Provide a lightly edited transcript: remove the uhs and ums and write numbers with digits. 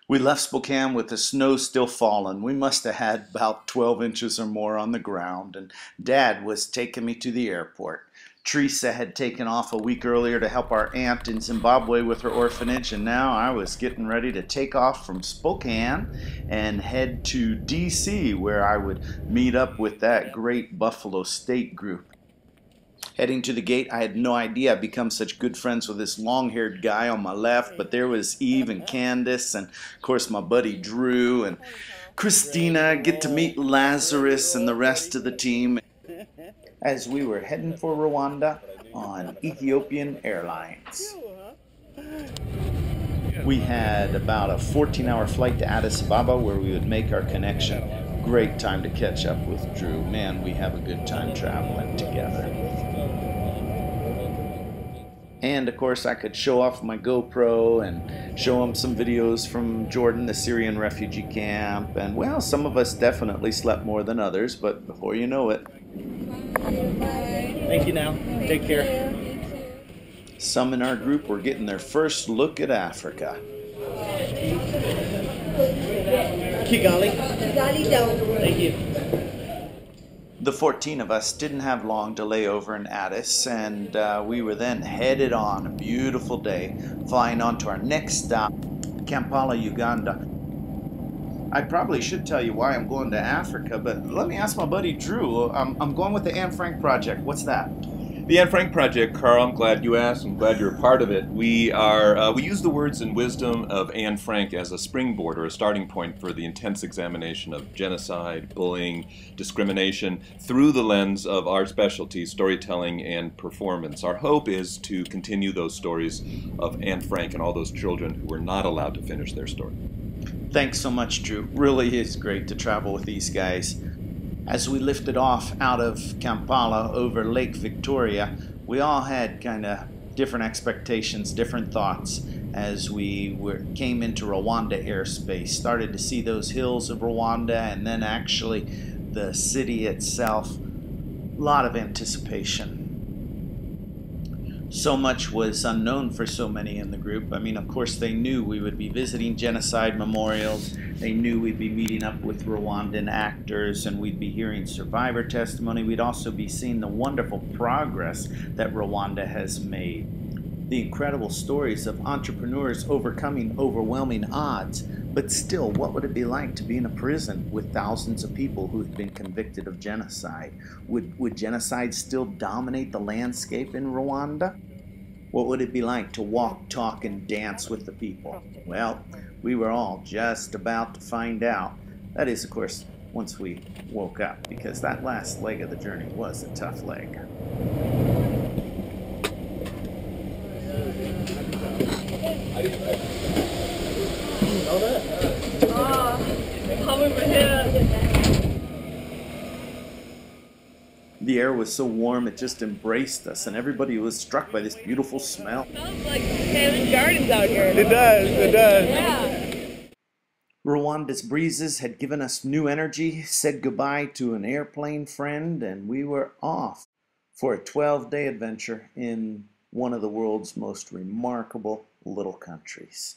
We left Spokane with the snow still falling. We must have had about 12 inches or more on the ground, and Dad was taking me to the airport. Teresa had taken off a week earlier to help our aunt in Zimbabwe with her orphanage, and now I was getting ready to take off from Spokane and head to D.C., where I would meet up with that great Buffalo State group. Heading to the gate, I had no idea I'd become such good friends with this long-haired guy on my left, but there was Eve and Candace, and of course my buddy Drew and Christina, get to meet Lazarus and the rest of the team as we were heading for Rwanda on Ethiopian Airlines. We had about a 14-hour flight to Addis Ababa where we would make our connection. Great time to catch up with Drew. Man, we have a good time traveling together. And of course I could show off my GoPro and show him some videos from Jordan, the Syrian refugee camp. And well, some of us definitely slept more than others, but before you know it. Thank you now. Take care. Some in our group were getting their first look at Africa. Kigali. Thank you. The 14 of us didn't have long to lay over in Addis, and we were then headed on a beautiful day, flying on to our next stop, Kampala, Uganda. I probably should tell you why I'm going to Africa, but let me ask my buddy Drew. I'm going with the Anne Frank Project. What's that? The Anne Frank Project, Carl, I'm glad you asked. I'm glad you're a part of it. We use the words and wisdom of Anne Frank as a springboard or a starting point for the intense examination of genocide, bullying, discrimination through the lens of our specialties, storytelling and performance. Our hope is to continue those stories of Anne Frank and all those children who were not allowed to finish their story. Thanks so much, Drew. Really is great to travel with these guys. As we lifted off out of Kampala over Lake Victoria, we all had kind of different expectations, different thoughts as we came into Rwanda airspace, started to see those hills of Rwanda and then actually the city itself. A lot of anticipation. So much was unknown for so many in the group. I mean, of course, they knew we would be visiting genocide memorials. They knew we'd be meeting up with Rwandan actors and we'd be hearing survivor testimony. We'd also be seeing the wonderful progress that Rwanda has made. The incredible stories of entrepreneurs overcoming overwhelming odds. But still, what would it be like to be in a prison with thousands of people who had been convicted of genocide? Would genocide still dominate the landscape in Rwanda? What would it be like to walk, talk, and dance with the people? Well, we were all just about to find out. That is, of course, once we woke up, because that last leg of the journey was a tough leg. The air was so warm it just embraced us, and everybody was struck by this beautiful smell. It smells like Hammond Gardens out here. It does. It does. Yeah. Rwanda's breezes had given us new energy, said goodbye to an airplane friend, and we were off for a 12-day adventure in one of the world's most remarkable little countries.